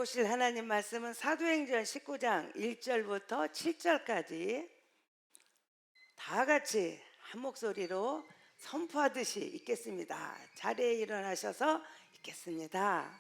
보실 하나님 말씀은 사도행전 19장 1절부터 7절까지 다 같이 한 목소리로 선포하듯이 읽겠습니다. 자리에 일어나셔서 읽겠습니다.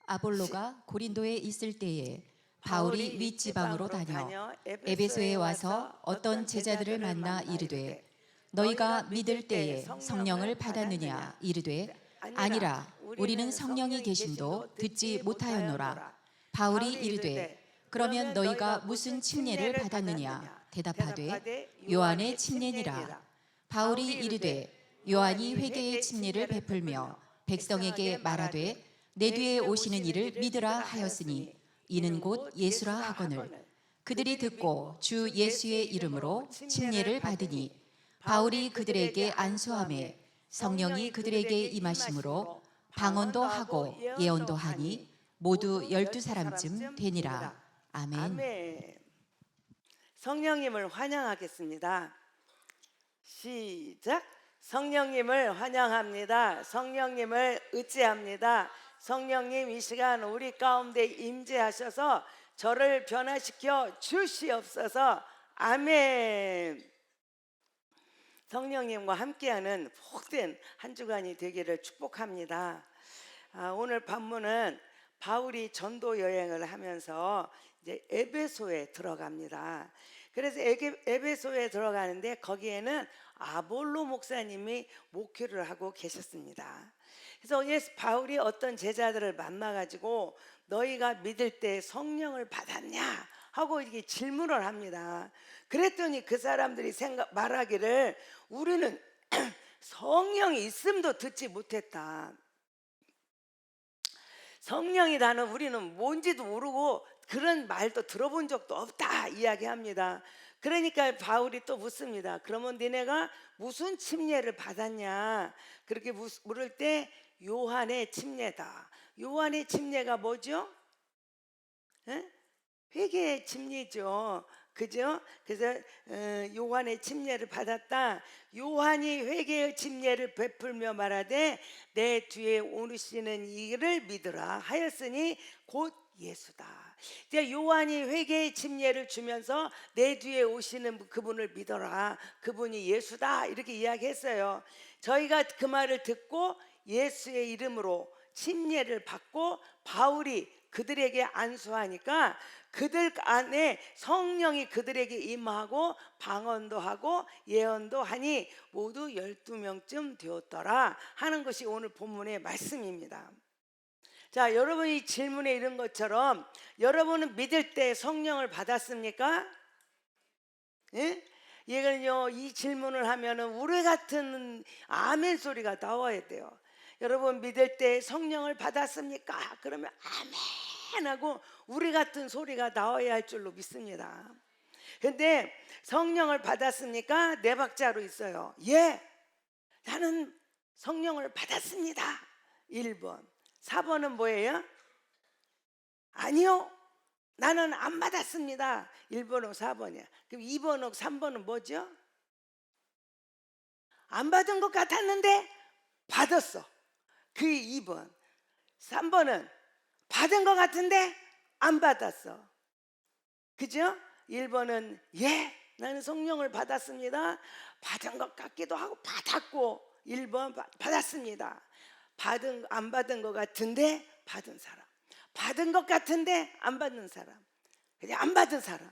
아볼로가 고린도에 있을 때에 바울이 윗지방으로 다녀 에베소에 와서 어떤 제자들을 만나 이르되 너희가 믿을 때에 성령을 받았느냐 이르되 아니라 우리는 성령이 계심도 듣지 못하였노라. 바울이 이르되 그러면 너희가 무슨 침례를 받았느냐 대답하되 요한의 침례니라. 바울이 이르되 요한이 회개의 침례를 베풀며 백성에게 말하되 내 뒤에 오시는 이를 믿으라 하였으니 이는 곧 예수라 하거늘. 그들이 듣고 주 예수의 이름으로 침례를 받으니 바울이 그들에게 안수하매 성령이 그들에게 임하심으로 방언도 하고 예언도 하니 모두 12사람쯤 되니라. 아멘. 아멘. 성령님을 환영하겠습니다. 시작. 성령님을 환영합니다. 성령님을 의지합니다. 성령님 이 시간 우리 가운데 임재하셔서 저를 변화시켜 주시옵소서. 아멘. 성령님과 함께하는 복된 한 주간이 되기를 축복합니다. 오늘 본문은 바울이 전도 여행을 하면서 이제 에베소에 들어갑니다. 그래서 에베소에 들어가는데 거기에는 아볼로 목사님이 목회를 하고 계셨습니다. 그래서 바울이 어떤 제자들을 만나가지고 너희가 믿을 때 성령을 받았냐 하고 이렇게 질문을 합니다. 그랬더니 그 사람들이 말하기를 우리는 성령이 있음도 듣지 못했다. 성령이라는 우리는 뭔지도 모르고 그런 말도 들어본 적도 없다 이야기합니다. 그러니까 바울이 또 묻습니다. 그러면 니네가 무슨 침례를 받았냐? 그렇게 물을 때 요한의 침례다. 요한의 침례가 뭐죠? 회개의 침례죠. 그죠? 그래서 요한의 침례를 받았다. 요한이 회개의 침례를 베풀며 말하되 내 뒤에 오시는 이를 믿으라 하였으니 곧 예수다. 요한이 회개의 침례를 주면서 내 뒤에 오시는 그분을 믿어라. 그분이 예수다. 이렇게 이야기했어요. 저희가 그 말을 듣고 예수의 이름으로 침례를 받고 바울이 그들에게 안수하니까 그들 안에 성령이 그들에게 임하고 방언도 하고 예언도 하니 모두 12명쯤 되었더라 하는 것이 오늘 본문의 말씀입니다. 자, 여러분이 질문에 이런 것처럼 여러분은 믿을 때 성령을 받았습니까? 예? 이거는요, 이 질문을 하면은 우리 같은 아멘 소리가 나와야 돼요. 여러분 믿을 때 성령을 받았습니까? 그러면 아멘 하고 우리 같은 소리가 나와야 할 줄로 믿습니다. 근데 성령을 받았습니까? 네 박자로 있어요. 예, 나는 성령을 받았습니다. 1번. 4번은 뭐예요? 아니요, 나는 안 받았습니다. 1번하고 4번이야. 그럼 2번하고 3번은 뭐죠? 안 받은 것 같았는데 받았어. 그 2번. 3번은 받은 것 같은데 안 받았어. 그죠? 1번은 예, 나는 성령을 받았습니다. 받은 것 같기도 하고 받았고. 1번 받았습니다. 안 받은 것 같은데 받은 사람. 받은 것 같은데 안 받는 사람. 그냥 안 받은 사람.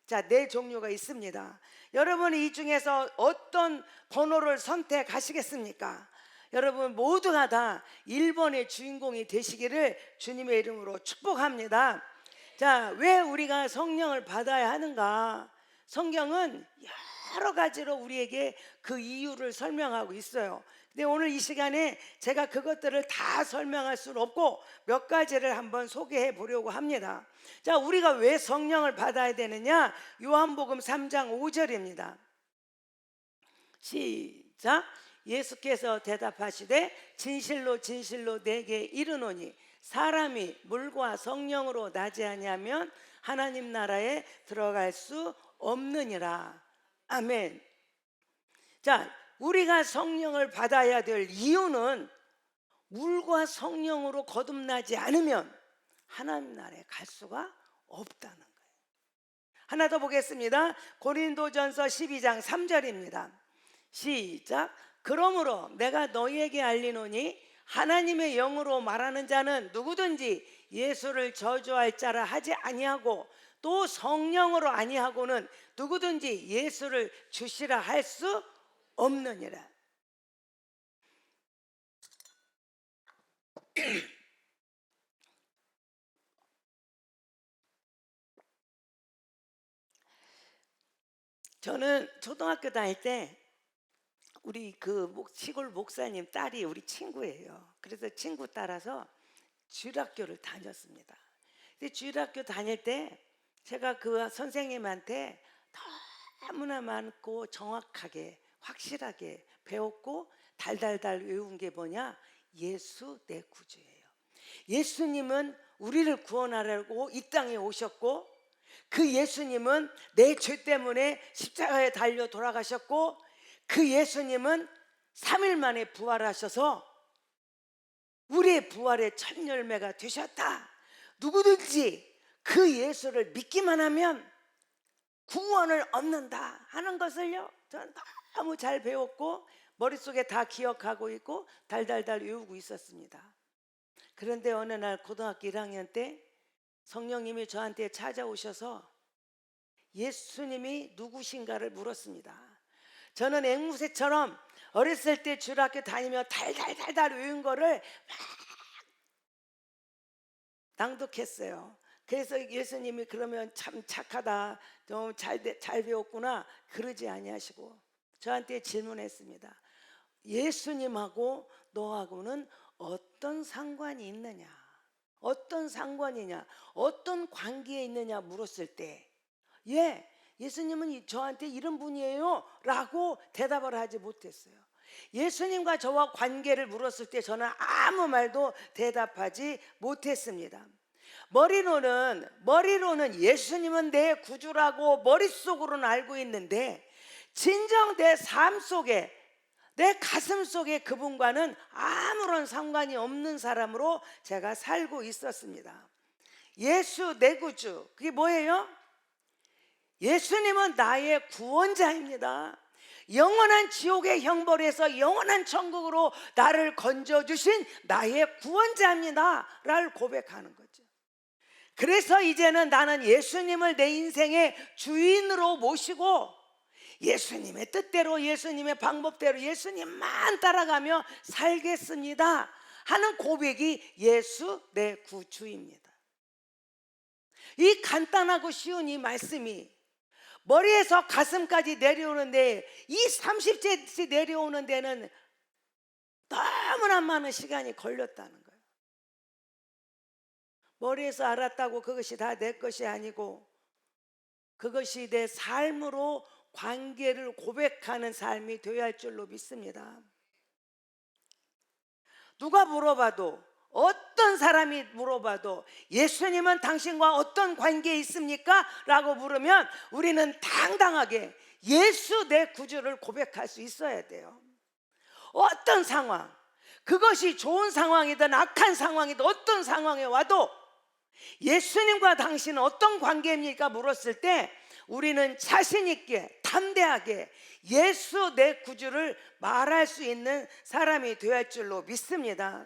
자, 네 종류가 있습니다. 여러분이 이 중에서 어떤 번호를 선택하시겠습니까? 여러분 모두가 다 1번의 주인공이 되시기를 주님의 이름으로 축복합니다. 자, 왜 우리가 성령을 받아야 하는가? 성경은 여러 가지로 우리에게 그 이유를 설명하고 있어요. 근데 오늘 이 시간에 제가 그것들을 다 설명할 수는 없고 몇 가지를 한번 소개해 보려고 합니다. 자, 우리가 왜 성령을 받아야 되느냐? 요한복음 3장 5절입니다. 시작. 예수께서 대답하시되 진실로 진실로 내게 이르노니 사람이 물과 성령으로 나지 아니하면 하나님 나라에 들어갈 수 없느니라. 아멘. 자, 우리가 성령을 받아야 될 이유는 물과 성령으로 거듭나지 않으면 하나님 나라에 갈 수가 없다는 거예요. 하나 더 보겠습니다. 고린도전서 12장 3절입니다. 시작. 그러므로 내가 너희에게 알리노니 하나님의 영으로 말하는 자는 누구든지 예수를 저주할 자라 하지 아니하고 또 성령으로 아니하고는 누구든지 예수를 주시라 할 수 없느니라. 저는 초등학교 다닐 때 우리 그 시골 목사님 딸이 우리 친구예요. 그래서 친구 따라서 주일학교를 다녔습니다. 근데 주일학교 다닐 때 제가 그 선생님한테 너무나 많고 정확하게 확실하게 배웠고 달달달 외운 게 뭐냐? 예수 내 구주예요. 예수님은 우리를 구원하려고 이 땅에 오셨고 그 예수님은 내 죄 때문에 십자가에 달려 돌아가셨고 그 예수님은 3일 만에 부활하셔서 우리의 부활의 첫 열매가 되셨다. 누구든지 그 예수를 믿기만 하면 구원을 얻는다 하는 것을요, 저는 너무 잘 배웠고 머릿속에 다 기억하고 있고 달달달 외우고 있었습니다. 그런데 어느 날 고등학교 1학년 때 성령님이 저한테 찾아오셔서 예수님이 누구신가를 물었습니다. 저는 앵무새처럼 어렸을 때 주일학교 다니며 달달달달 외운 거를 막 낭독했어요. 그래서 예수님이 그러면 참 착하다, 좀 잘 배웠구나 그러지 아니하시고 저한테 질문했습니다. 예수님하고 너하고는 어떤 상관이 있느냐, 어떤 상관이냐, 어떤 관계에 있느냐 물었을 때 예수님은 저한테 이런 분이에요 라고 대답을 하지 못했어요. 예수님과 저와 관계를 물었을 때 저는 아무 말도 대답하지 못했습니다. 머리로는 예수님은 내 구주라고 머릿속으로는 알고 있는데 진정 내 삶 속에, 내 가슴 속에 그분과는 아무런 상관이 없는 사람으로 제가 살고 있었습니다. 예수 내 구주, 그게 뭐예요? 예수님은 나의 구원자입니다. 영원한 지옥의 형벌에서 영원한 천국으로 나를 건져주신 나의 구원자입니다 라를 고백하는 거죠. 그래서 이제는 나는 예수님을 내 인생의 주인으로 모시고 예수님의 뜻대로, 예수님의 방법대로 예수님만 따라가며 살겠습니다 하는 고백이 예수 내 구주입니다. 이 간단하고 쉬운 이 말씀이 머리에서 가슴까지 내려오는데, 이 30cm 내려오는 데는 너무나 많은 시간이 걸렸다는 거예요. 머리에서 알았다고 그것이 다 내 것이 아니고 그것이 내 삶으로 관계를 고백하는 삶이 되어야 할 줄로 믿습니다. 누가 물어봐도, 어떤 사람이 물어봐도 예수님은 당신과 어떤 관계에 있습니까? 라고 물으면 우리는 당당하게 예수 내 구주를 고백할 수 있어야 돼요. 어떤 상황, 그것이 좋은 상황이든 악한 상황이든 어떤 상황에 와도 예수님과 당신은 어떤 관계입니까? 물었을 때 우리는 자신 있게 담대하게 예수 내 구주를 말할 수 있는 사람이 되어야 할 줄로 믿습니다.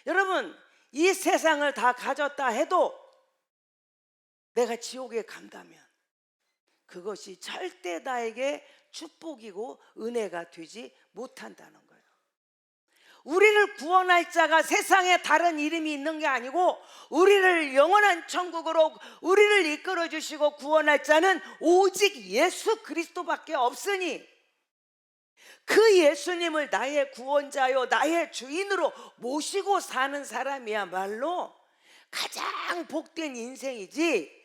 여러분, 이 세상을 다 가졌다 해도 내가 지옥에 간다면 그것이 절대 나에게 축복이고 은혜가 되지 못한다는 거예요. 우리를 구원할 자가 세상에 다른 이름이 있는 게 아니고 우리를 영원한 천국으로 우리를 이끌어 주시고 구원할 자는 오직 예수 그리스도밖에 없으니 그 예수님을 나의 구원자요 나의 주인으로 모시고 사는 사람이야말로 가장 복된 인생이지,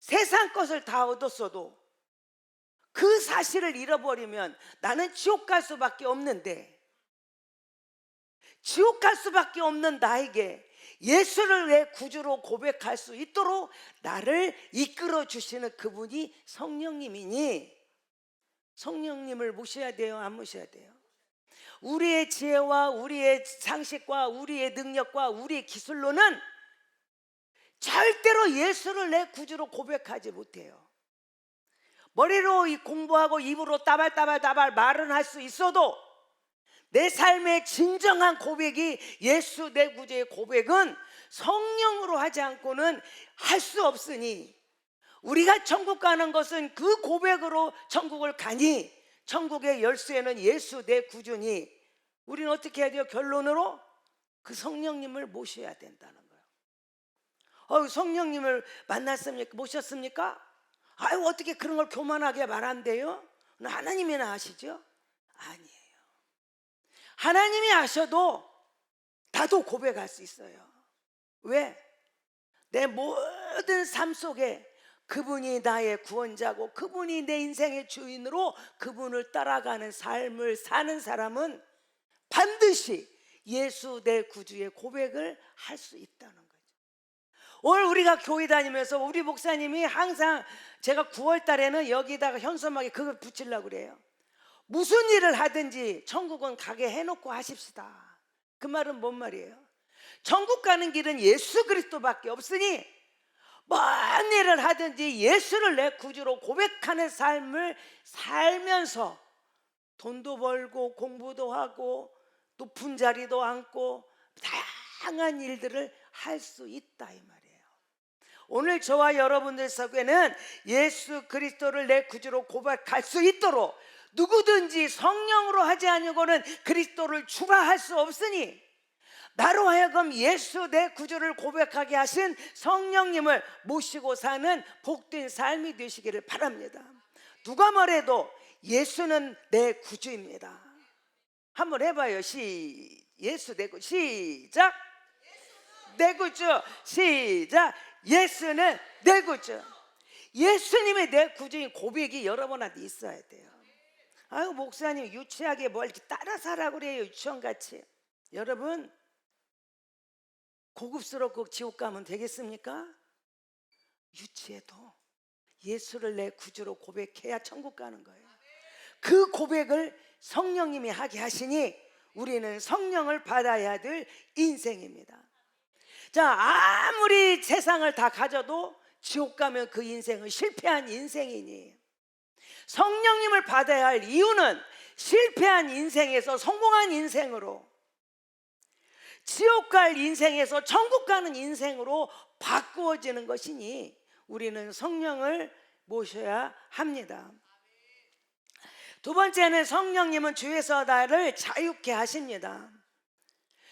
세상 것을 다 얻었어도 그 사실을 잃어버리면 나는 지옥 갈 수밖에 없는데, 지옥 갈 수밖에 없는 나에게 예수를 내 구주로 고백할 수 있도록 나를 이끌어 주시는 그분이 성령님이니 성령님을 모셔야 돼요, 안 모셔야 돼요? 우리의 지혜와 우리의 상식과 우리의 능력과 우리의 기술로는 절대로 예수를 내 구주로 고백하지 못해요. 머리로 공부하고 입으로 따발따발 말은 할 수 있어도 내 삶의 진정한 고백이 예수 내 구주의 고백은 성령으로 하지 않고는 할 수 없으니, 우리가 천국 가는 것은 그 고백으로 천국을 가니, 천국의 열쇠는 예수 내 구주니, 우리는 어떻게 해야 돼요? 결론으로 그 성령님을 모셔야 된다는 거예요. 성령님을 만났습니까? 모셨습니까? 아유, 어떻게 그런 걸 교만하게 말한대요? 하나님이나 아시죠? 아니에요. 하나님이 아셔도 나도 고백할 수 있어요. 왜? 내 모든 삶 속에 그분이 나의 구원자고 그분이 내 인생의 주인으로 그분을 따라가는 삶을 사는 사람은 반드시 예수 내 구주의 고백을 할 수 있다는 거죠. 오늘 우리가 교회 다니면서 우리 목사님이 항상, 제가 9월 달에는 여기다가 현수막에 그걸 붙이려고 그래요. 무슨 일을 하든지 천국은 가게 해놓고 하십시다. 그 말은 뭔 말이에요? 천국 가는 길은 예수 그리스도밖에 없으니 뭔 일을 하든지 예수를 내 구주로 고백하는 삶을 살면서 돈도 벌고 공부도 하고 높은 자리도 앉고 다양한 일들을 할 수 있다 이 말이에요. 오늘 저와 여러분들 속에는 예수 그리스도를 내 구주로 고백할 수 있도록 누구든지 성령으로 하지 아니고는 그리스도를 추가할 수 없으니, 나로 하여금 예수 내 구주를 고백하게 하신 성령님을 모시고 사는 복된 삶이 되시기를 바랍니다. 누가 뭐래도 예수는 내 구주입니다. 한번 해봐요. 예수 내 구주. 시작. 내 구주. 시작. 예수는 내 구주. 예수님의 내 구주인 고백이 여러분한테 있어야 돼요. 아유, 목사님 유치하게 뭘 이렇게 따라 살라고 그래요, 유치원같이. 여러분, 고급스럽고 지옥 가면 되겠습니까? 유치해도 예수를 내 구주로 고백해야 천국 가는 거예요. 그 고백을 성령님이 하게 하시니 우리는 성령을 받아야 될 인생입니다. 자, 아무리 세상을 다 가져도 지옥 가면 그 인생은 실패한 인생이니, 성령님을 받아야 할 이유는 실패한 인생에서 성공한 인생으로, 지옥 갈 인생에서 천국 가는 인생으로 바꾸어지는 것이니 우리는 성령을 모셔야 합니다. 두 번째는 성령님은 주에서 나를 자유케 하십니다.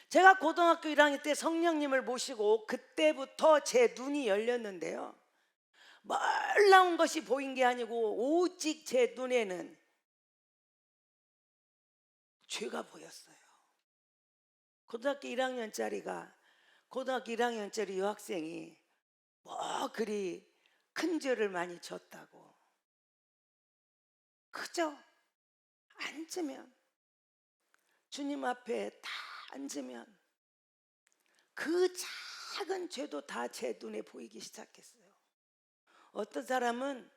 제가 고등학교 1학년 때 성령님을 모시고 그때부터 제 눈이 열렸는데요, 멀나온 것이 보인 게 아니고 오직 제 눈에는 죄가 보였어요. 고등학교 1학년짜리 여학생이 뭐 그리 큰 죄를 많이 졌다고. 그저 앉으면, 주님 앞에 다 앉으면 그 작은 죄도 다 제 눈에 보이기 시작했어요. 어떤 사람은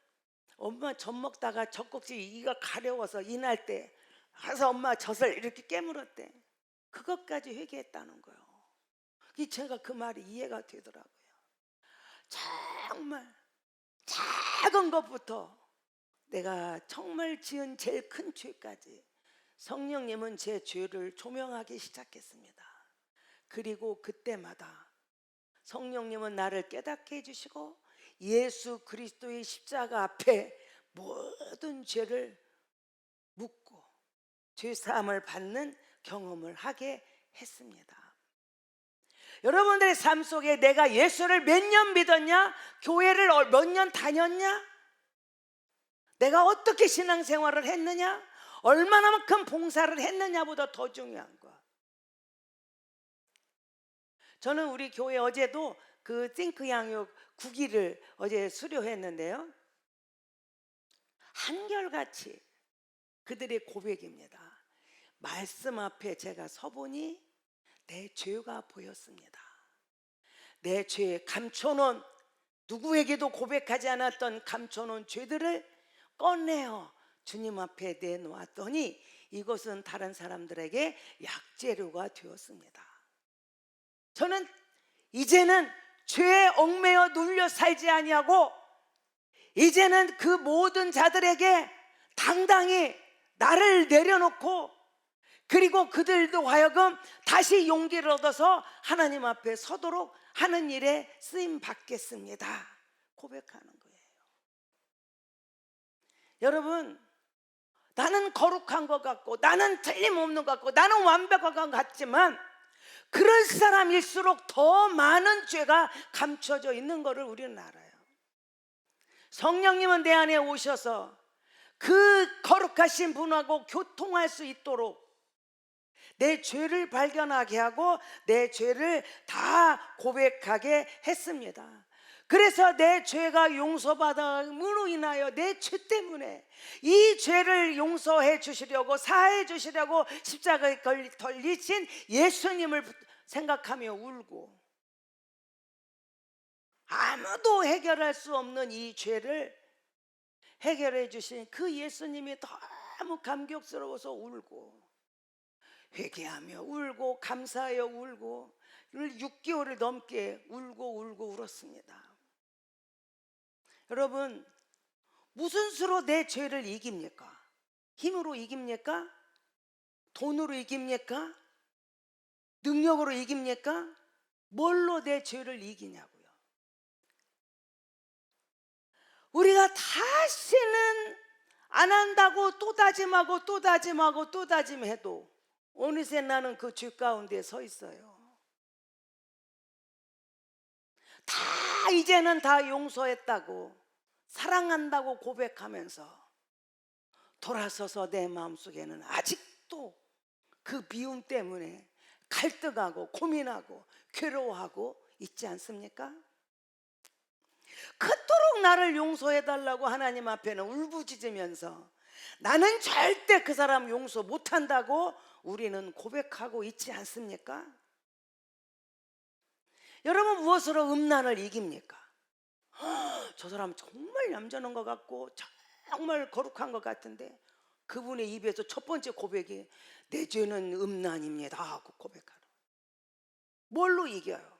엄마 젖 먹다가 젖꼭지 이가 가려워서 이날 때 가서 엄마 젖을 이렇게 깨물었대. 그것까지 회개했다는 거예요. 제가 그 말이 이해가 되더라고요. 정말 작은 것부터 내가 정말 지은 제일 큰 죄까지 성령님은 제 죄를 조명하기 시작했습니다. 그리고 그때마다 성령님은 나를 깨닫게 해주시고 예수 그리스도의 십자가 앞에 모든 죄를 묻고 죄사함을 받는 경험을 하게 했습니다. 여러분들의 삶 속에 내가 예수를 몇 년 믿었냐? 교회를 몇 년 다녔냐? 내가 어떻게 신앙생활을 했느냐? 얼마나만큼 봉사를 했느냐보다 더 중요한 거. 저는 우리 교회 어제도 그 띵크 양육 9기를 어제 수료했는데요, 한결같이 그들의 고백입니다. 말씀 앞에 제가 서보니 내 죄가 보였습니다. 내 죄 감춰놓은, 누구에게도 고백하지 않았던 감춰놓은 죄들을 꺼내어 주님 앞에 내놓았더니 이것은 다른 사람들에게 약재료가 되었습니다. 저는 이제는 죄에 얽매여 눌려 살지 아니하고 이제는 그 모든 자들에게 당당히 나를 내려놓고 그리고 그들도 하여금 다시 용기를 얻어서 하나님 앞에 서도록 하는 일에 쓰임 받겠습니다. 고백하는 거예요. 여러분, 나는 거룩한 것 같고 나는 틀림없는 것 같고 나는 완벽한 것 같지만 그런 사람일수록 더 많은 죄가 감춰져 있는 것을 우리는 알아요. 성령님은 내 안에 오셔서 그 거룩하신 분하고 교통할 수 있도록 내 죄를 발견하게 하고 내 죄를 다 고백하게 했습니다. 그래서 내 죄가 용서받음으로 인하여 내 죄 때문에 이 죄를 용서해 주시려고 사해 주시려고 십자가에 걸리신 예수님을 생각하며 울고 아무도 해결할 수 없는 이 죄를 해결해 주신 그 예수님이 너무 감격스러워서 울고 회개하며 울고 감사하여 울고 6개월을 넘게 울고 울었습니다. 여러분, 무슨 수로 내 죄를 이깁니까? 힘으로 이깁니까? 돈으로 이깁니까? 능력으로 이깁니까? 뭘로 내 죄를 이기냐고요. 우리가 다시는 안 한다고 또 다짐하고 또 다짐하고 또 다짐해도 어느새 나는 그 죄 가운데 서 있어요. 다 이제는 다 용서했다고 사랑한다고 고백하면서 돌아서서 내 마음속에는 아직도 그 미움 때문에 갈등하고 고민하고 괴로워하고 있지 않습니까? 그토록 나를 용서해달라고 하나님 앞에는 울부짖으면서 나는 절대 그 사람 용서 못한다고 우리는 고백하고 있지 않습니까? 여러분, 무엇으로 음란을 이깁니까? 저 사람 정말 얌전한 것 같고 정말 거룩한 것 같은데 그분의 입에서 첫 번째 고백이 내 죄는 음란입니다 하고 고백하는. 뭘로 이겨요?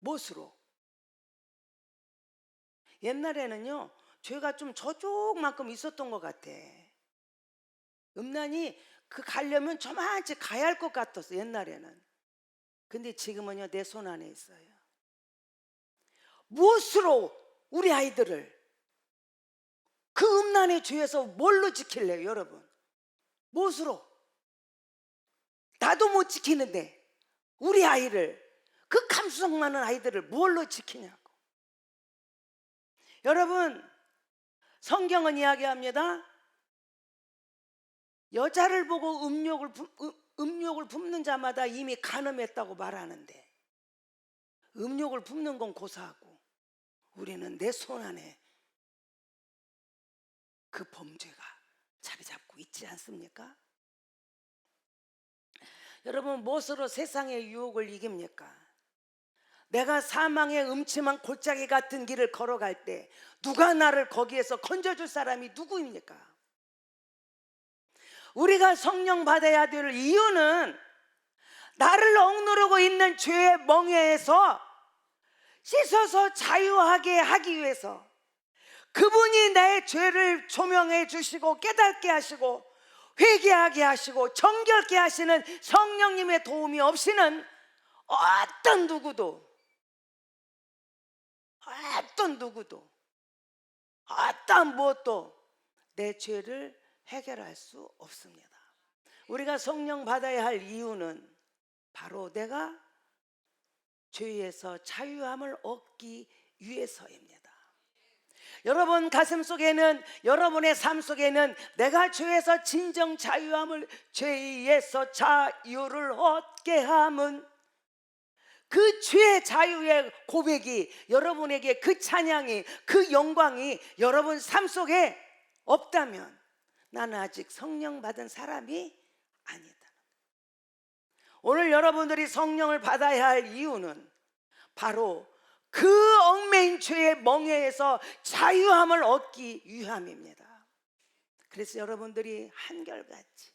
무엇으로? 옛날에는요 죄가 좀 저쪽만큼 있었던 것 같아. 음란이 그 가려면 저만치 가야 할 것 같았어 옛날에는. 근데 지금은요 내 손 안에 있어요. 무엇으로 우리 아이들을 그 음란의 죄에서 뭘로 지킬래요 여러분? 무엇으로? 나도 못 지키는데 우리 아이를, 그 감수성 많은 아이들을 뭘로 지키냐고. 여러분, 성경은 이야기합니다. 여자를 보고 음욕을 품는 자마다 이미 간음했다고 말하는데 음욕을 품는 건 고사하고 우리는 내 손 안에 그 범죄가 자리 잡고 있지 않습니까? 여러분, 무엇으로 세상의 유혹을 이깁니까? 내가 사망의 음침한 골짜기 같은 길을 걸어갈 때 누가 나를 거기에서 건져줄 사람이 누구입니까? 우리가 성령 받아야 될 이유는 나를 억누르고 있는 죄의 멍에에서 씻어서 자유하게 하기 위해서 그분이 내 죄를 조명해 주시고 깨닫게 하시고 회개하게 하시고 정결케 하시는 성령님의 도움이 없이는 어떤 누구도 어떤 무엇도 내 죄를 해결할 수 없습니다. 우리가 성령 받아야 할 이유는 바로 내가 죄에서 자유함을 얻기 위해서입니다. 여러분 가슴 속에는, 여러분의 삶 속에는 내가 죄에서 진정 자유함을, 죄에서 자유를 얻게 함은 그 죄의 자유의 고백이 여러분에게, 그 찬양이, 그 영광이 여러분 삶 속에 없다면 나는 아직 성령 받은 사람이 아니다. 오늘 여러분들이 성령을 받아야 할 이유는 바로 그 얽매인 죄의 멍에에서 자유함을 얻기 위함입니다. 그래서 여러분들이 한결같이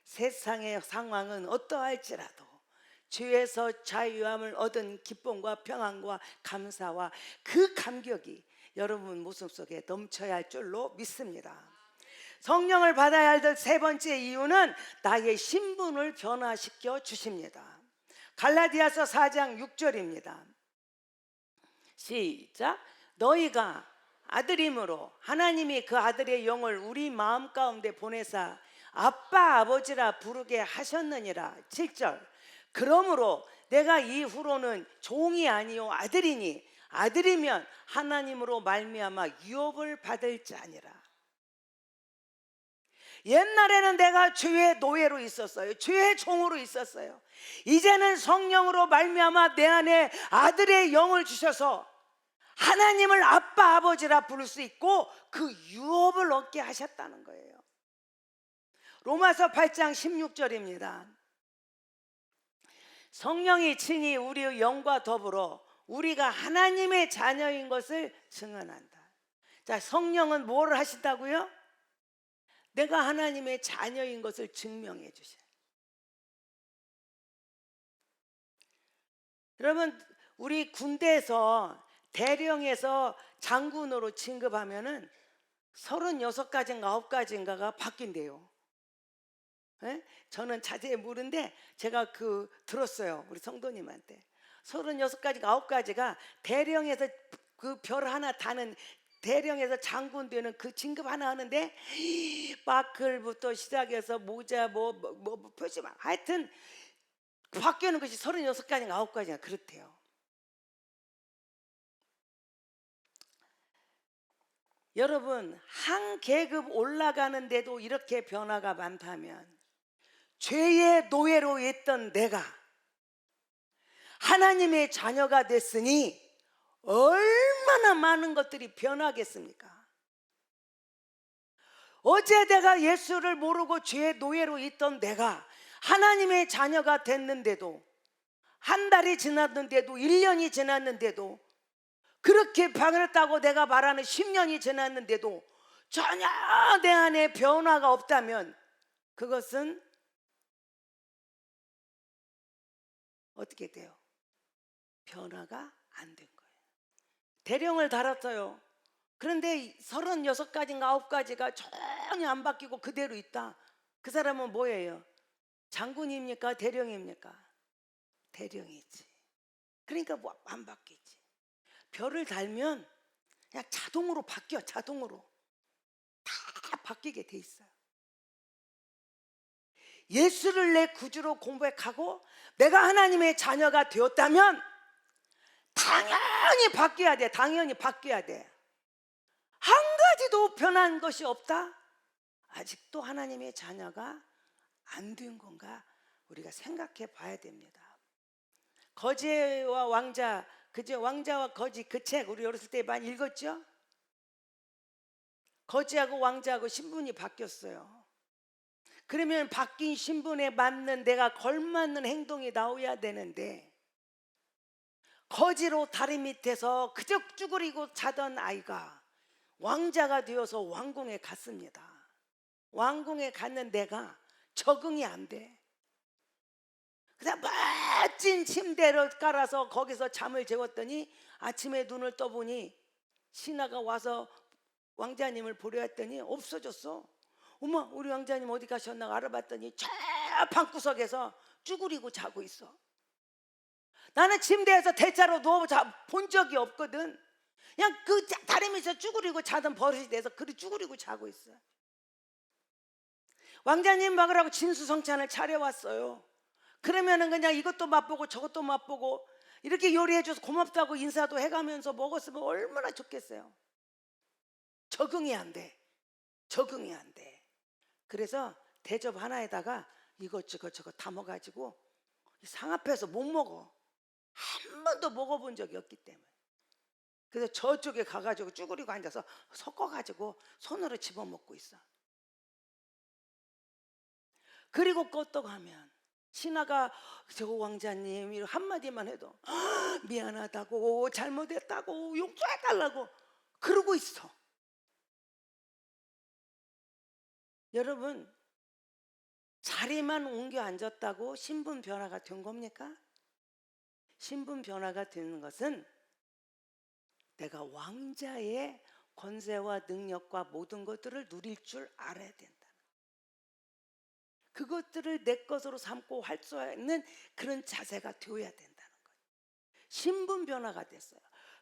세상의 상황은 어떠할지라도 죄에서 자유함을 얻은 기쁨과 평안과 감사와 그 감격이 여러분 모습 속에 넘쳐야 할 줄로 믿습니다. 성령을 받아야 할 세 번째 이유는 나의 신분을 변화시켜 주십니다. 갈라디아서 4장 6절입니다. 시작. 너희가 아들임으로 하나님이 그 아들의 영을 우리 마음 가운데 보내사 아빠 아버지라 부르게 하셨느니라. 7절. 그러므로 내가 이후로는 종이 아니요 아들이니 아들이면 하나님으로 말미암아 유업을 받을 자니라. 옛날에는 내가 죄의 노예로 있었어요. 죄의 종으로 있었어요. 이제는 성령으로 말미암아 내 안에 아들의 영을 주셔서 하나님을 아빠 아버지라 부를 수 있고 그 유업을 얻게 하셨다는 거예요. 로마서 8장 16절입니다. 성령이 친히 우리의 영과 더불어 우리가 하나님의 자녀인 것을 증언한다. 자, 성령은 뭘 하신다고요? 내가 하나님의 자녀인 것을 증명해 주셔요. 여러분, 우리 군대에서 대령에서 장군으로 진급하면은 36가지인가 9가지인가가 바뀐대요. 예? 저는 자세히 모르는데 제가 들었어요. 우리 성도님한테 36가지가 9가지가 대령에서 그 별 하나 다는 대령에서 장군 되는 그 진급 하나 하는데 바클부터 시작해서 모자 뭐 표시만 하여튼 바뀌는 것이 36가지인가 9가지가 그렇대요. 여러분, 한 계급 올라가는데도 이렇게 변화가 많다면 죄의 노예로 있던 내가 하나님의 자녀가 됐으니 얼마나 많은 것들이 변하겠습니까? 어제 내가 예수를 모르고 죄의 노예로 있던 내가 하나님의 자녀가 됐는데도 한 달이 지났는데도 1년이 지났는데도 그렇게 변했다고 내가 말하는 10년이 지났는데도 전혀 내 안에 변화가 없다면 그것은 어떻게 돼요? 변화가 안 된 거예요. 대령을 달았어요. 그런데 36가지인가 9가지가 전혀 안 바뀌고 그대로 있다. 그 사람은 뭐예요? 장군입니까? 대령입니까? 대령이지. 그러니까 뭐 안 바뀌지. 별을 달면 그냥 자동으로 바뀌어. 자동으로 다 바뀌게 돼 있어요. 예수를 내 구주로 고백하고 내가 하나님의 자녀가 되었다면 당연히 바뀌어야 돼. 당연히 바뀌어야 돼. 한 가지도 변한 것이 없다? 아직도 하나님의 자녀가 안 된 건가? 우리가 생각해 봐야 됩니다. 거지와 왕자, 그죠? 왕자와 거지 그 책 우리 어렸을 때 많이 읽었죠? 거지하고 왕자하고 신분이 바뀌었어요. 그러면 바뀐 신분에 맞는 내가 걸맞는 행동이 나와야 되는데 거지로 다리 밑에서 그저 쭈그리고 자던 아이가 왕자가 되어서 왕궁에 갔습니다. 왕궁에 갔는 내가 적응이 안 돼. 그냥 멋진 침대를 깔아서 거기서 잠을 재웠더니 아침에 눈을 떠보니 신하가 와서 왕자님을 보려 했더니 없어졌어. 어머, 우리 왕자님 어디 가셨나 알아봤더니 저 방구석에서 쭈그리고 자고 있어. 나는 침대에서 대자로 누워 본 적이 없거든. 그냥 그 다리 밑에서 쭈그리고 자던 버릇이 돼서 그리 쭈그리고 자고 있어. 왕자님 먹으라고 진수성찬을 차려왔어요. 그러면은 그냥 이것도 맛보고 저것도 맛보고 이렇게 요리해줘서 고맙다고 인사도 해가면서 먹었으면 얼마나 좋겠어요. 적응이 안 돼. 적응이 안 돼. 그래서 대접 하나에다가 이것저것 저것 담아가지고 상 앞에서 못 먹어. 한 번도 먹어본 적이 없기 때문에. 그래서 저쪽에 가가지고 쭈그리고 앉아서 섞어가지고 손으로 집어먹고 있어. 그리고 껐떡하면 신하가 저 왕자님 한마디만 해도 미안하다고 잘못했다고 용서해달라고 그러고 있어. 여러분, 자리만 옮겨 앉았다고 신분 변화가 된 겁니까? 신분 변화가 되는 것은 내가 왕자의 권세와 능력과 모든 것들을 누릴 줄 알아야 된다. 그것들을 내 것으로 삼고 활성화하는 그런 자세가 되어야 된다는 거예요. 신분 변화가 됐어요.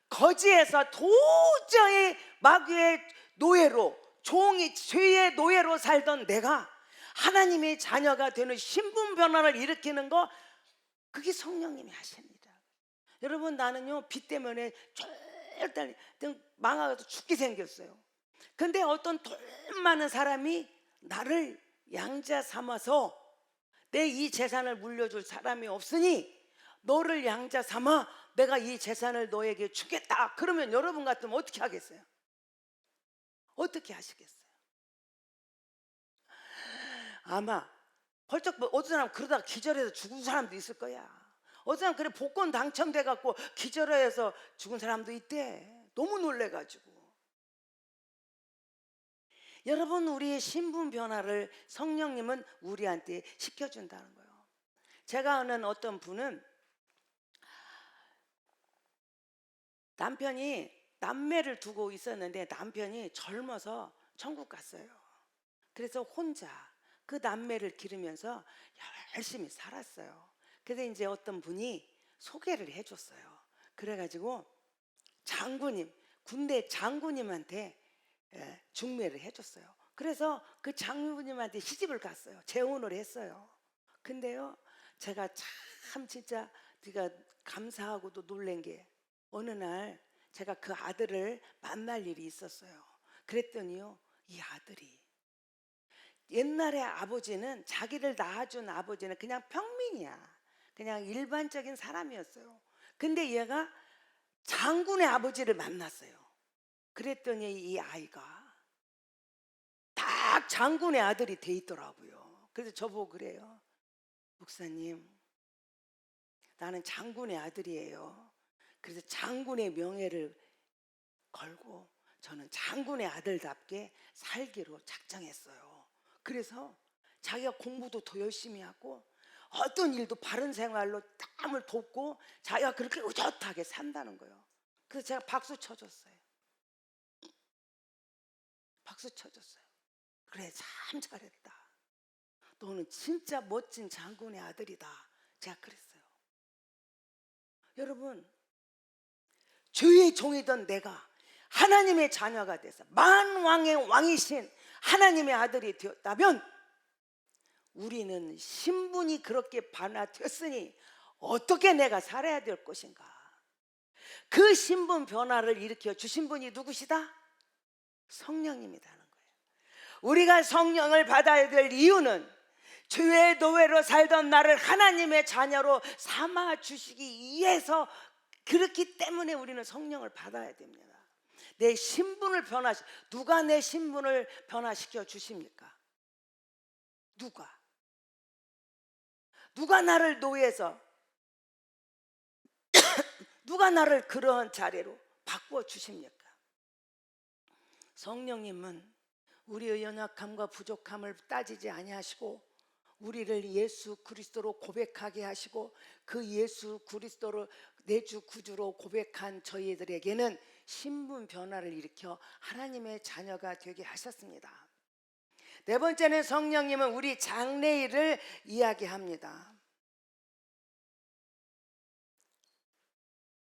거지에서 도저히 마귀의 노예로, 종이 죄의 노예로 살던 내가 하나님의 자녀가 되는 신분 변화를 일으키는 거, 그게 성령님이 하십니다. 여러분, 나는요 빚 때문에 절대 망하고 죽게 생겼어요. 근데 어떤 돈 많은 사람이 나를 양자 삼아서 내 이 재산을 물려줄 사람이 없으니 너를 양자 삼아 내가 이 재산을 너에게 주겠다. 그러면 여러분 같으면 어떻게 하겠어요? 어떻게 하시겠어요? 아마 펄쩍 어떤 사람 그러다가 기절해서 죽은 사람도 있을 거야. 어떤 사람 그래 복권 당첨돼 갖고 기절해서 죽은 사람도 있대. 너무 놀래가지고. 여러분, 우리의 신분 변화를 성령님은 우리한테 시켜준다는 거예요. 제가 아는 어떤 분은 남편이 남매를 두고 있었는데 남편이 젊어서 천국 갔어요. 그래서 혼자 그 남매를 기르면서 열심히 살았어요. 그래서 이제 어떤 분이 소개를 해줬어요. 그래가지고 장군님, 군대 장군님한테 중매를 해줬어요. 그래서 그 장군님한테 시집을 갔어요. 재혼을 했어요. 근데요, 제가 참 진짜 감사하고도 놀란 게, 어느 날 제가 그 아들을 만날 일이 있었어요. 그랬더니요, 이 아들이 옛날에 아버지는, 자기를 낳아준 아버지는 그냥 평민이야. 그냥 일반적인 사람이었어요. 근데 얘가 장군의 아버지를 만났어요. 그랬더니 이 아이가 딱 장군의 아들이 돼 있더라고요. 그래서 저보고 그래요. 목사님, 나는 장군의 아들이에요. 그래서 장군의 명예를 걸고 저는 장군의 아들답게 살기로 작정했어요. 그래서 자기가 공부도 더 열심히 하고 어떤 일도 바른 생활로 땀을 쏟고 자기가 그렇게 의젓하게 산다는 거예요. 그래서 제가 박수 쳐줬어요. 박수 쳐줬어요. 그래, 참 잘했다. 너는 진짜 멋진 장군의 아들이다. 제가 그랬어요. 여러분, 죄의 종이던 내가 하나님의 자녀가 돼서 만왕의 왕이신 하나님의 아들이 되었다면, 우리는 신분이 그렇게 변화되었으니 어떻게 내가 살아야 될 것인가? 그 신분 변화를 일으켜 주신 분이 누구시다? 성령님이라는 거예요. 우리가 성령을 받아야 될 이유는 죄의 노예로 살던 나를 하나님의 자녀로 삼아 주시기 위해서, 그렇기 때문에 우리는 성령을 받아야 됩니다. 내 신분을 누가 내 신분을 변화시켜 주십니까? 누가 나를 노예에서 누가 나를 그러한 자리로 바꾸어 주십니까? 성령님은 우리의 연약함과 부족함을 따지지 아니하시고 우리를 예수 그리스도로 고백하게 하시고, 그 예수 그리스도를 내 주 구주로 고백한 저희들에게는 신분 변화를 일으켜 하나님의 자녀가 되게 하셨습니다. 네 번째는 성령님은 우리 장래일을 이야기합니다.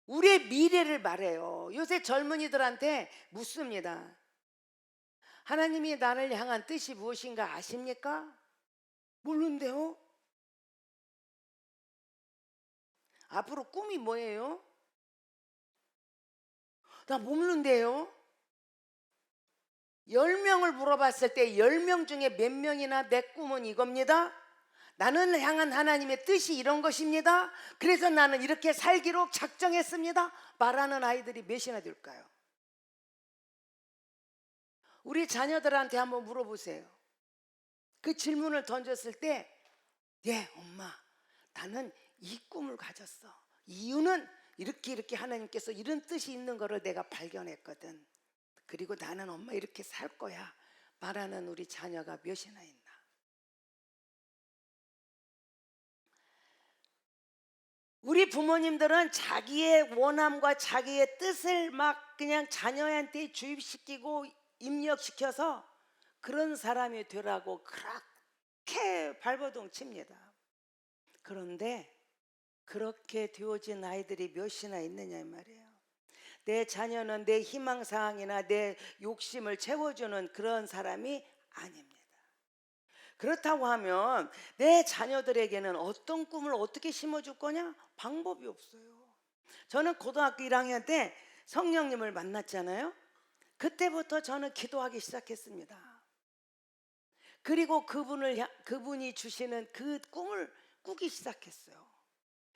우리의 미래를 말해요. 요새 젊은이들한테 묻습니다. 하나님이 나를 향한 뜻이 무엇인가 아십니까? 모르는데요. 앞으로 꿈이 뭐예요? 나 모르는데요. 10명을 물어봤을 때 10명 중에 몇 명이나 내 꿈은 이겁니다. 나는 향한 하나님의 뜻이 이런 것입니다. 그래서 나는 이렇게 살기로 작정했습니다. 말하는 아이들이 몇이나 될까요? 우리 자녀들한테 한번 물어보세요. 그 질문을 던졌을 때, 예, 엄마, 나는 이 꿈을 가졌어. 이유는 이렇게 하나님께서 이런 뜻이 있는 거를 내가 발견했거든. 그리고 나는 엄마 이렇게 살 거야. 말하는 우리 자녀가 몇이나 있나? 우리 부모님들은 자기의 원함과 자기의 뜻을 막 그냥 자녀한테 주입시키고 입력시켜서 그런 사람이 되라고 그렇게 발버둥 칩니다. 그런데 그렇게 되어진 아이들이 몇이나 있느냐 이 말이에요. 내 자녀는 내 희망사항이나 내 욕심을 채워주는 그런 사람이 아닙니다. 그렇다고 하면 내 자녀들에게는 어떤 꿈을 어떻게 심어줄 거냐? 방법이 없어요. 저는 고등학교 1학년 때 성령님을 만났잖아요. 그때부터 저는 기도하기 시작했습니다. 그리고 그분이 주시는 그 꿈을 꾸기 시작했어요.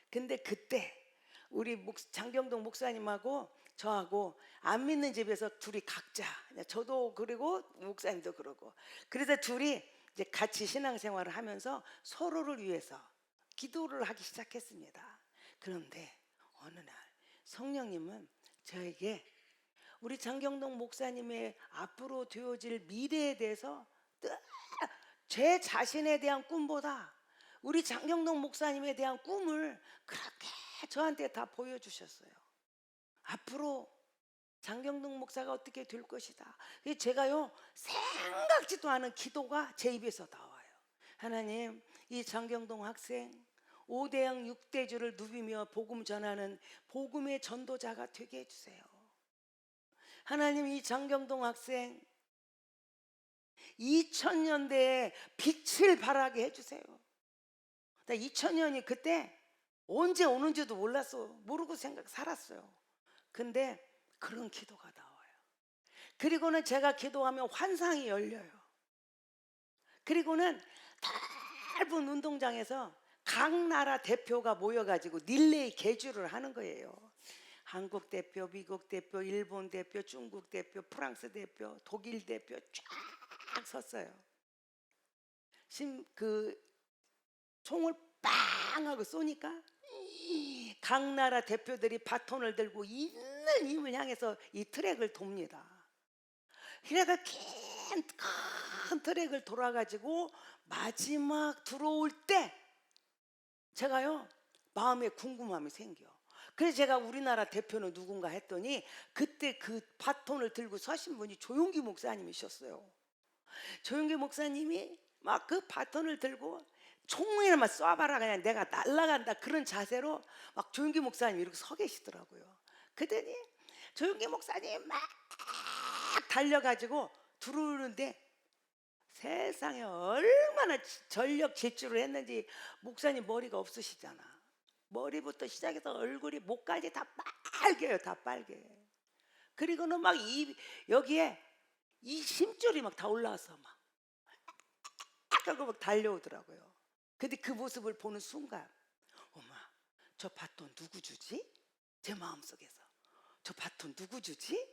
근데 그때 우리 장경동 목사님하고 저하고 안 믿는 집에서 둘이 각자, 저도 그리고 목사님도 그러고, 그래서 둘이 이제 같이 신앙생활을 하면서 서로를 위해서 기도를 하기 시작했습니다. 그런데 어느 날 성령님은 저에게 우리 장경동 목사님의 앞으로 되어질 미래에 대해서 제 자신에 대한 꿈보다 우리 장경동 목사님에 대한 꿈을 그렇게 저한테 다 보여주셨어요. 앞으로 장경동 목사가 어떻게 될 것이다. 제가요 생각지도 않은 기도가 제 입에서 나와요. 하나님, 이 장경동 학생 5대양 6대주를 누비며 복음 전하는 복음의 전도자가 되게 해주세요. 하나님, 이 장경동 학생 2000년대에 빛을 발하게 해주세요. 2000년이 그때 언제 오는지도 몰랐어. 모르고 살았어요. 근데 그런 기도가 나와요. 그리고는 제가 기도하면 환상이 열려요. 그리고는 넓은 운동장에서 각 나라 대표가 모여가지고 릴레이 개주를 하는 거예요. 한국 대표, 미국 대표, 일본 대표, 중국 대표, 프랑스 대표, 독일 대표 쫙 섰어요. 그 총을 빵 하고 쏘니까 각 나라 대표들이 바톤을 들고 있는 힘을 향해서 이 트랙을 돕니다. 그래가 큰 트랙을 돌아가지고 마지막 들어올 때 제가요 마음에 궁금함이 생겨. 그래서 제가 우리나라 대표는 누군가 했더니 그때 그 바톤을 들고 서신 분이 조용기 목사님이셨어요. 조용기 목사님이 막 그 바톤을 들고 총이나만 쏴봐라 그냥 내가 날아간다 그런 자세로 막 조용기 목사님이 이렇게 서 계시더라고요. 그랬더니 조용기 목사님이 막 달려가지고 들어오는데 세상에 얼마나 전력 질주를 했는지 목사님 머리가 없으시잖아. 머리부터 시작해서 얼굴이 목까지 다 빨개요. 다 빨개. 그리고는 막 여기에 이 심줄이 막 다 올라와서 막 하고 막 달려오더라고요. 근데 그 모습을 보는 순간 엄마 저 바톤 누구 주지? 제 마음속에서 저 바톤 누구 주지?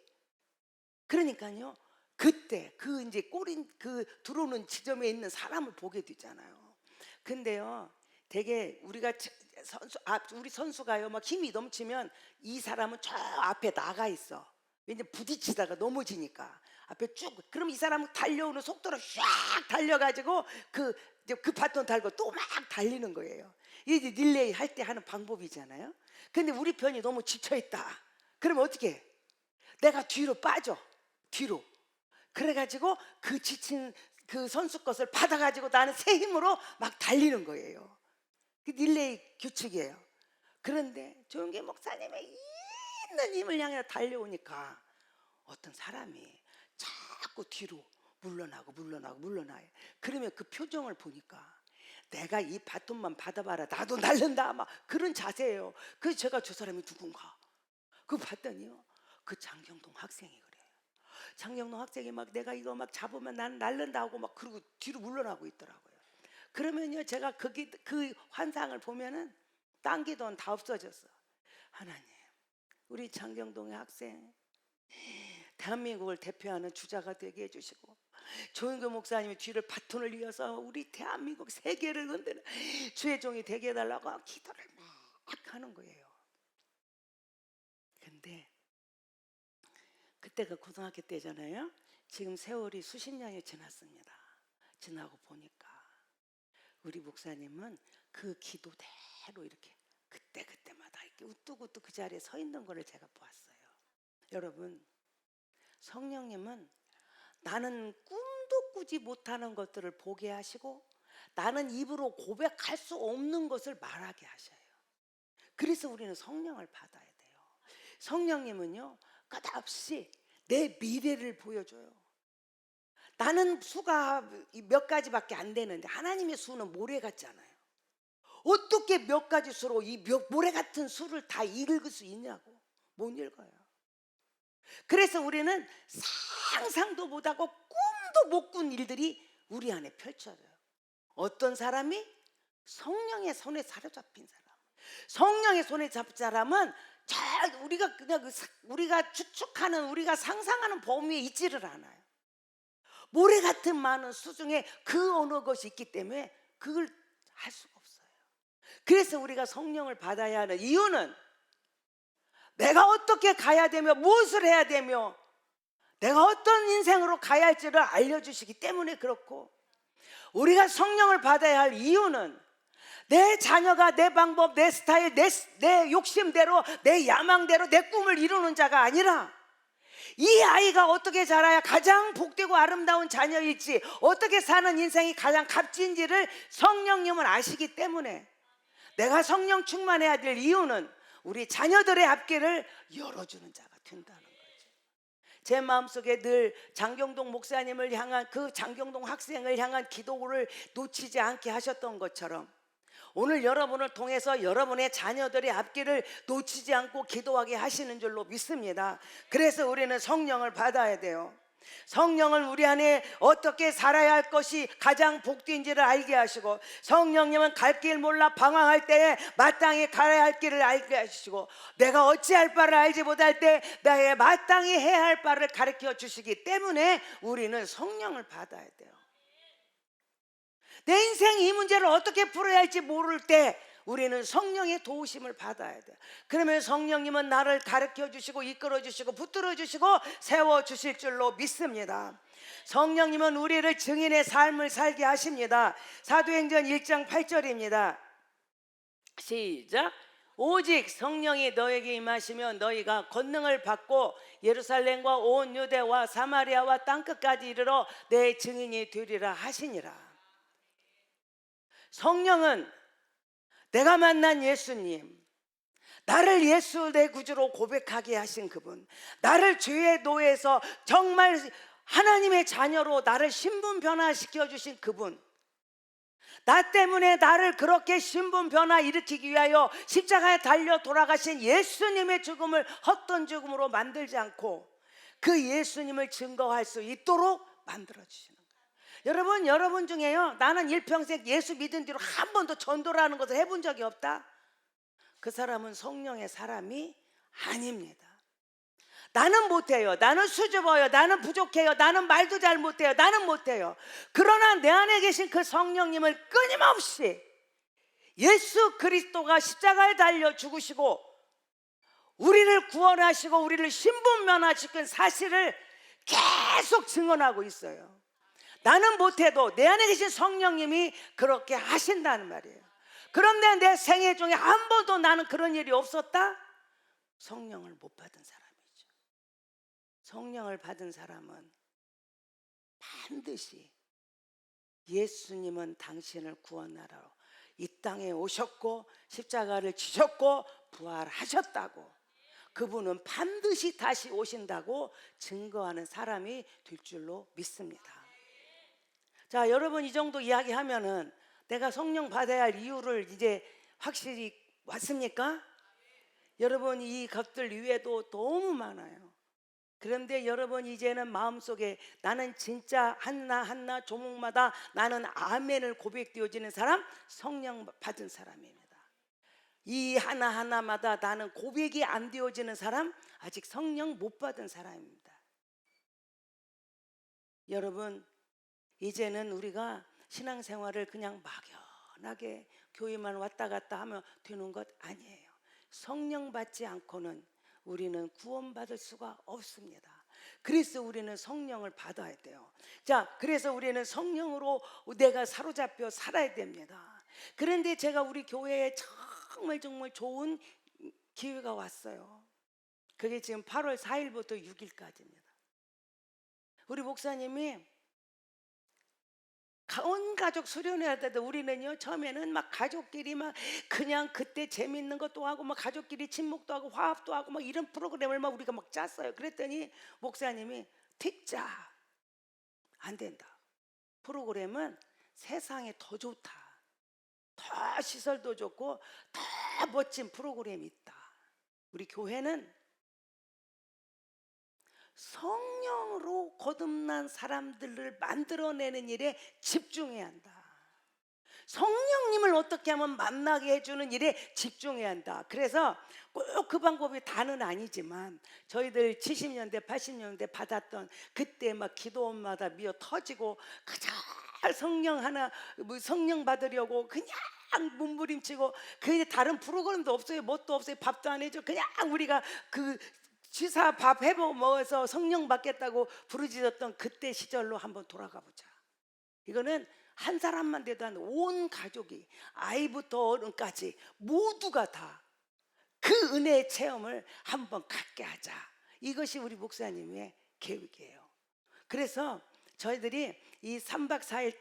그러니까요 그때 그 이제 꼬린 그 들어오는 지점에 있는 사람을 보게 되잖아요. 근데요 되게 우리가 우리 선수가요 막 힘이 넘치면 이 사람은 저 앞에 나가 있어. 왜냐면 부딪히다가 넘어지니까 앞에 쭉. 그럼 이 사람은 달려오는 속도로 쫙 달려가지고 그 바톤 달고 또 막 달리는 거예요. 이게 릴레이 할 때 하는 방법이잖아요. 근데 우리 편이 너무 지쳐있다. 그러면 어떻게 해? 내가 뒤로 빠져. 뒤로. 그래가지고 그 지친 그 선수 것을 받아가지고 나는 새 힘으로 막 달리는 거예요. 그 릴레이 규칙이에요. 그런데 조용기 목사님의 있는 힘을 향해 달려오니까 어떤 사람이 자꾸 뒤로 물러나요. 그러면 그 표정을 보니까 내가 이 바톤만 받아봐라 나도 날른다 막 그런 자세예요. 그래서 제가 저 사람이 누군가 그거 봤더니요 그 장경동 학생이 그래요. 장경동 학생이 막 내가 이거 막 잡으면 난 날른다 하고 막 그러고 뒤로 물러나고 있더라고요. 그러면요 제가 그 환상을 보면은 딴 돈 다 없어졌어. 하나님 우리 장경동의 학생 대한민국을 대표하는 주자가 되게 해주시고 조영교 목사님이 뒤를 바톤을 이어서 우리 대한민국 세계를 흔드는 주의 종이 되게 해달라고 기도를 막 하는 거예요. 근데 그때가 고등학교 때잖아요. 지금 세월이 수십 년이 지났습니다. 지나고 보니까 우리 목사님은 그 기도대로 이렇게 그때마다 이렇게 우뚝우뚝 그 자리에 서 있는 거를 제가 보았어요. 여러분, 성령님은 나는 꿈도 꾸지 못하는 것들을 보게 하시고 나는 입으로 고백할 수 없는 것을 말하게 하셔요. 그래서 우리는 성령을 받아야 돼요. 성령님은요, 끝없이 내 미래를 보여줘요. 나는 수가 몇 가지밖에 안 되는데 하나님의 수는 모래 같잖아요. 어떻게 몇 가지 수로 이 모래 같은 수를 다 읽을 수 있냐고. 못 읽어요. 그래서 우리는 상상도 못하고 꿈도 못 꾼 일들이 우리 안에 펼쳐져요. 어떤 사람이? 성령의 손에 사로잡힌 사람. 성령의 손에 잡힌 사람은 잘 우리가 그냥 우리가 추측하는, 우리가 상상하는 범위에 있지를 않아요. 모래 같은 많은 수 중에 그 어느 것이 있기 때문에 그걸 할 수가 없어요. 그래서 우리가 성령을 받아야 하는 이유는 내가 어떻게 가야 되며 무엇을 해야 되며 내가 어떤 인생으로 가야 할지를 알려주시기 때문에 그렇고, 우리가 성령을 받아야 할 이유는 내 자녀가 내 방법, 내 스타일, 내 욕심대로, 내 야망대로 내 꿈을 이루는 자가 아니라 이 아이가 어떻게 자라야 가장 복되고 아름다운 자녀일지, 어떻게 사는 인생이 가장 값진지를 성령님은 아시기 때문에 내가 성령 충만해야 될 이유는 우리 자녀들의 앞길을 열어주는 자가 된다는 거죠. 제 마음속에 늘 장경동 목사님을 향한, 그 장경동 학생을 향한 기도를 놓치지 않게 하셨던 것처럼 오늘 여러분을 통해서 여러분의 자녀들의 앞길을 놓치지 않고 기도하게 하시는 줄로 믿습니다. 그래서 우리는 성령을 받아야 돼요. 성령을 우리 안에 어떻게 살아야 할 것이 가장 복된지를 알게 하시고, 성령님은 갈 길 몰라 방황할 때에 마땅히 가야 할 길을 알게 하시고, 내가 어찌할 바를 알지 못할 때 나의 마땅히 해야 할 바를 가르쳐 주시기 때문에 우리는 성령을 받아야 돼요. 내 인생 이 문제를 어떻게 풀어야 할지 모를 때 우리는 성령의 도우심을 받아야 돼요. 그러면 성령님은 나를 가르쳐 주시고 이끌어 주시고 붙들어 주시고 세워 주실 줄로 믿습니다. 성령님은 우리를 증인의 삶을 살게 하십니다. 사도행전 1장 8절입니다. 시작. 오직 성령이 너에게 임하시면 너희가 권능을 받고 예루살렘과 온 유대와 사마리아와 땅끝까지 이르러 내 증인이 되리라 하시니라. 성령은 내가 만난 예수님, 나를 예수 내 구주로 고백하게 하신 그분, 나를 죄의 노예에서 정말 하나님의 자녀로 나를 신분 변화시켜 주신 그분, 나 때문에 나를 그렇게 신분 변화 일으키기 위하여 십자가에 달려 돌아가신 예수님의 죽음을 헛된 죽음으로 만들지 않고 그 예수님을 증거할 수 있도록 만들어 주시는 거예요. 여러분 중에요, 나는 일평생 예수 믿은 뒤로 한 번도 전도라는 것을 해본 적이 없다, 그 사람은 성령의 사람이 아닙니다. 나는 못해요, 나는 수줍어요, 나는 부족해요, 나는 말도 잘 못해요, 나는 못해요. 그러나 내 안에 계신 그 성령님을 끊임없이 예수 그리스도가 십자가에 달려 죽으시고 우리를 구원하시고 우리를 신분변화시킨 사실을 계속 증언하고 있어요. 나는 못해도 내 안에 계신 성령님이 그렇게 하신다는 말이에요. 그런데 내 생애 중에 한 번도 나는 그런 일이 없었다? 성령을 못 받은 사람이죠. 성령을 받은 사람은 반드시 예수님은 당신을 구원하러 이 땅에 오셨고 십자가를 지셨고 부활하셨다고, 그분은 반드시 다시 오신다고 증거하는 사람이 될 줄로 믿습니다. 자, 여러분, 이 정도 이야기하면은 내가 성령 받아야 할 이유를 이제 확실히 왔습니까? 여러분, 이 것들 이외에도 너무 많아요. 그런데 여러분, 이제는 마음속에 나는 진짜 하나하나 조목마다 나는 아멘을 고백되어지는 사람, 성령 받은 사람입니다. 이 하나하나마다 나는 고백이 안 되어지는 사람, 아직 성령 못 받은 사람입니다. 여러분, 이제는 우리가 신앙생활을 그냥 막연하게 교회만 왔다 갔다 하면 되는 것 아니에요. 성령 받지 않고는 우리는 구원받을 수가 없습니다. 그래서 우리는 성령을 받아야 돼요. 자, 그래서 우리는 성령으로 내가 사로잡혀 살아야 됩니다. 그런데 제가 우리 교회에 정말 좋은 기회가 왔어요. 그게 지금 8월 4일부터 6일까지입니다. 우리 목사님이 온 가족 수련회할 때도 우리는요, 처음에는 막 가족끼리 막 그냥 그때 재밌는 것도 하고 막 가족끼리 친목도 하고 화합도 하고 막 이런 프로그램을 막 우리가 막 짰어요. 그랬더니 목사님이 듣자, 안 된다. 프로그램은 세상에 더 좋다, 더 시설도 좋고 더 멋진 프로그램이 있다. 우리 교회는 성령으로 거듭난 사람들을 만들어내는 일에 집중해야 한다. 성령님을 어떻게 하면 만나게 해주는 일에 집중해야 한다. 그래서 꼭 그 방법이 다는 아니지만 저희들 70년대 80년대 받았던 그때 막 기도원마다 미어 터지고 그저 성령 하나 뭐 성령 받으려고 그냥 몸부림치고 그 다른 프로그램도 없어요, 뭣도 없어요, 밥도 안 해줘. 그냥 우리가 그 지사 밥 해보고 먹어서 성령 받겠다고 부르짖었던 그때 시절로 한번 돌아가 보자. 이거는 한 사람만 돼도 온 가족이 아이부터 어른까지 모두가 다 그 은혜의 체험을 한번 갖게 하자. 이것이 우리 목사님의 계획이에요. 그래서 저희들이 이 3박 4일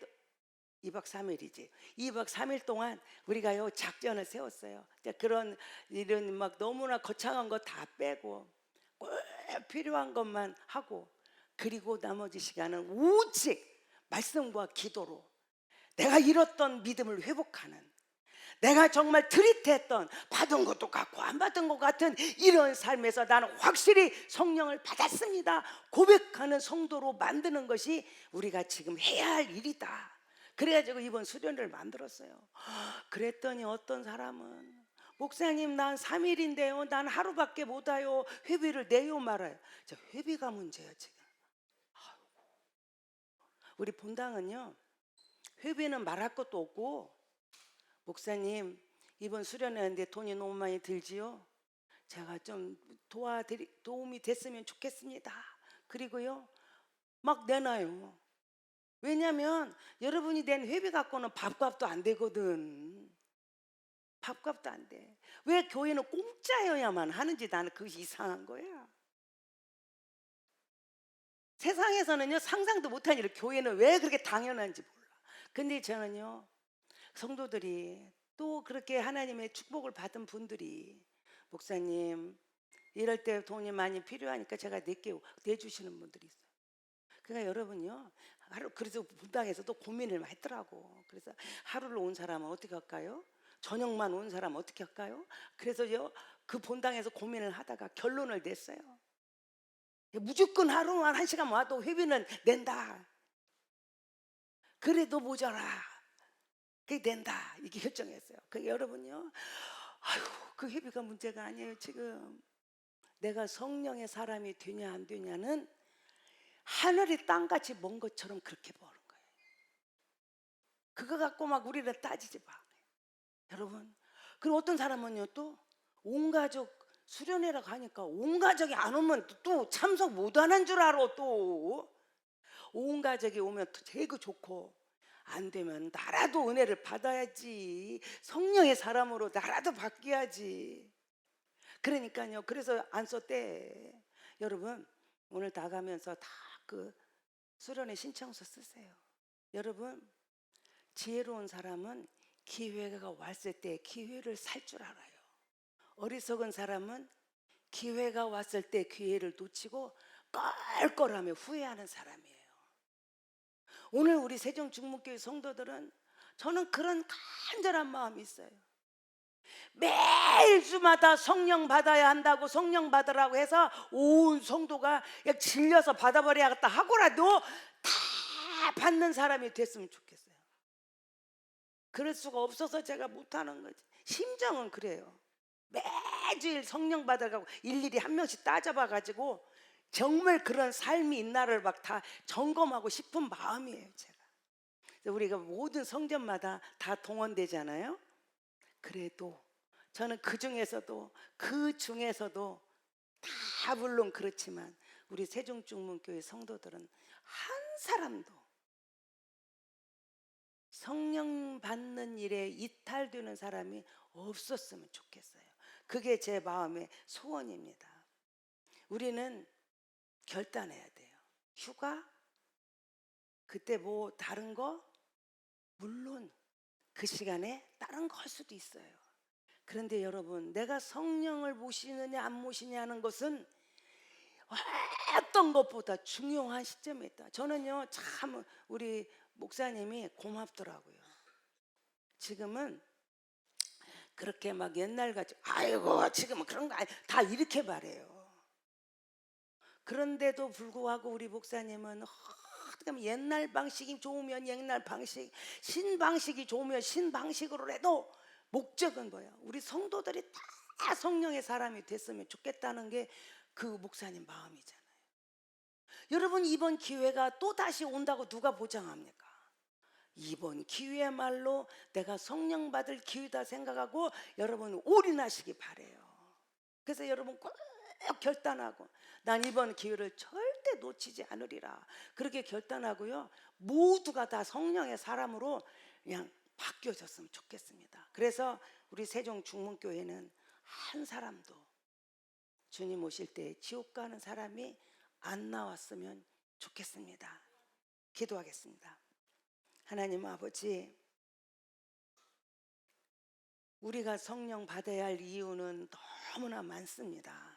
2박 3일이지 2박 3일 동안 우리가요 작전을 세웠어요. 그런 이런 막 너무나 거창한 거 다 빼고 꼭 필요한 것만 하고, 그리고 나머지 시간은 오직 말씀과 기도로 내가 잃었던 믿음을 회복하는, 내가 정말 들이댔던 받은 것도 같고 안 받은 것 같은 이런 삶에서 나는 확실히 성령을 받았습니다 고백하는 성도로 만드는 것이 우리가 지금 해야 할 일이다. 그래가지고 이번 수련을 만들었어요. 그랬더니 어떤 사람은 목사님 난 3일인데요 난 하루밖에 못 와요, 회비를 내요 말아요. 회비가 문제야 지금. 우리 본당은요 회비는 말할 것도 없고, 목사님 이번 수련회인데 돈이 너무 많이 들지요, 제가 좀 도움이 됐으면 좋겠습니다. 그리고요 막 내놔요. 왜냐면 여러분이 낸 회비 갖고는 밥값도 안 되거든. 밥값도 안 돼. 왜 교회는 공짜여야만 하는지 나는 그것이 이상한 거야. 세상에서는요 상상도 못한 일을 교회는 왜 그렇게 당연한지 몰라. 근데 저는요 성도들이 또 그렇게 하나님의 축복을 받은 분들이 목사님 이럴 때 돈이 많이 필요하니까 제가 낼게요 내주시는 분들이 있어요. 그러니까 여러분요 하루, 그래서 분당에서도 고민을 했더라고. 그래서 하루를 온 사람은 어떻게 할까요? 저녁만 온 사람은 어떻게 할까요? 그래서요 그 본당에서 고민을 하다가 결론을 냈어요. 무조건 하루만 1시간 와도 회비는 낸다. 그래도 모자라 그게 낸다 이렇게 결정했어요. 그 여러분요 아이고 그 회비가 문제가 아니에요. 지금 내가 성령의 사람이 되냐 안 되냐는 하늘이 땅같이 먼 것처럼 그렇게 보는 거예요. 그거 갖고 막 우리를 따지지 마 여러분. 그리고 어떤 사람은요 또 온 가족 수련회라고 하니까 온 가족이 안 오면 또 참석 못 하는 줄 알아. 또 온 가족이 오면 되게 좋고, 안 되면 나라도 은혜를 받아야지. 성령의 사람으로 나라도 바뀌어야지. 그러니까요 그래서 안 썼대. 여러분 오늘 나가면서 다 그 수련회 신청서 쓰세요. 여러분 지혜로운 사람은 기회가 왔을 때 기회를 살 줄 알아요. 어리석은 사람은 기회가 왔을 때 기회를 놓치고 껄껄하며 후회하는 사람이에요. 오늘 우리 세종중문교회 성도들은 저는 그런 간절한 마음이 있어요. 매일 주마다 성령 받아야 한다고 성령 받으라고 해서 온 성도가 그냥 질려서 받아버려야겠다 하고라도 다 받는 사람이 됐으면 좋겠어요. 그럴 수가 없어서 제가 못하는 거지. 심정은 그래요. 매주일 성령 받으라고 일일이 한 명씩 따져봐가지고 정말 그런 삶이 있나를 막 다 점검하고 싶은 마음이에요 제가. 우리가 모든 성전마다 다 동원되잖아요. 그래도 저는 그 중에서도 다 물론 그렇지만 우리 세종중문교회 성도들은 한 사람도 성령 받는 일에 이탈되는 사람이 없었으면 좋겠어요. 그게 제 마음의 소원입니다. 우리는 결단해야 돼요. 휴가? 그때 뭐 다른 거? 물론 그 시간에 다른 거 할 수도 있어요. 그런데 여러분, 내가 성령을 모시느냐 안 모시냐는 것은 어떤 것보다 중요한 시점에 있다. 저는요, 참 우리 목사님이 고맙더라고요. 지금은 그렇게 막 옛날같이 아이고 지금은 그런 거 다 이렇게 말해요. 그런데도 불구하고 우리 목사님은 옛날 방식이 좋으면 옛날 방식, 신방식이 좋으면 신방식으로 해도 목적은 뭐야? 우리 성도들이 다 성령의 사람이 됐으면 좋겠다는 게 그 목사님 마음이잖아요. 여러분, 이번 기회가 또 다시 온다고 누가 보장합니까? 이번 기회야말로 내가 성령 받을 기회다 생각하고 여러분 올인하시기 바래요. 그래서 여러분 꼭 결단하고, 난 이번 기회를 절대 놓치지 않으리라, 그렇게 결단하고요, 모두가 다 성령의 사람으로 그냥 바뀌어졌으면 좋겠습니다. 그래서 우리 세종 중문교회는 한 사람도 주님 오실 때 지옥 가는 사람이 안 나왔으면 좋겠습니다. 기도하겠습니다. 하나님 아버지, 우리가 성령 받아야 할 이유는 너무나 많습니다.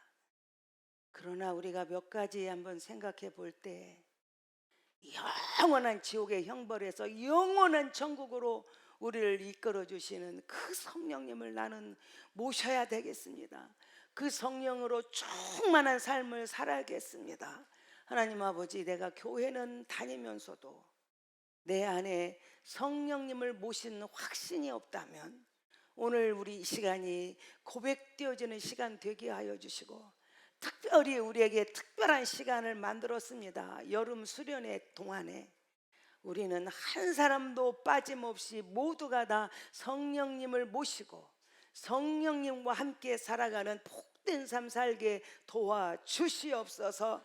그러나 우리가 몇 가지 한번 생각해 볼 때, 영원한 지옥의 형벌에서 영원한 천국으로 우리를 이끌어 주시는 그 성령님을 나는 모셔야 되겠습니다. 그 성령으로 충만한 삶을 살아야겠습니다. 하나님 아버지, 내가 교회는 다니면서도 내 안에 성령님을 모시는 확신이 없다면 오늘 우리 이 시간이 고백되어지는 시간 되게 하여 주시고, 특별히 우리에게 특별한 시간을 만들었습니다. 여름 수련회 동안에 우리는 한 사람도 빠짐없이 모두가 다 성령님을 모시고 성령님과 함께 살아가는 복된 삶 살게 도와주시옵소서.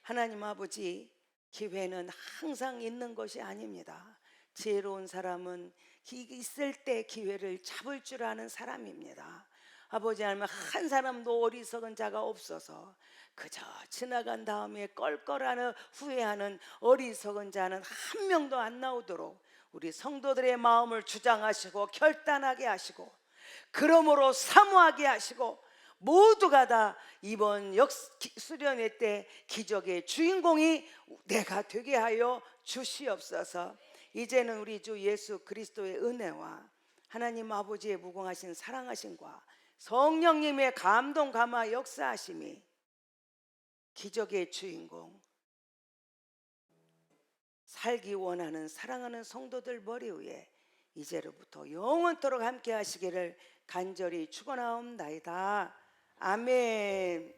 하나님 아버지, 기회는 항상 있는 것이 아닙니다. 지혜로운 사람은 있을 때 기회를 잡을 줄 아는 사람입니다. 아버지 하나님, 한 사람도 어리석은 자가 없어서 그저 지나간 다음에 껄껄하는 후회하는 어리석은 자는 한 명도 안 나오도록 우리 성도들의 마음을 주장하시고 결단하게 하시고, 그러므로 사모하게 하시고, 모두가 다 이번 수련회 때 기적의 주인공이 내가 되게 하여 주시옵소서. 이제는 우리 주 예수 그리스도의 은혜와 하나님 아버지의 무궁하신 사랑하심과 성령님의 감동 감화 역사하심이 기적의 주인공, 살기 원하는 사랑하는 성도들 머리 위에 이제로부터 영원토록 함께 하시기를 간절히 축원하옵나이다. 아멘.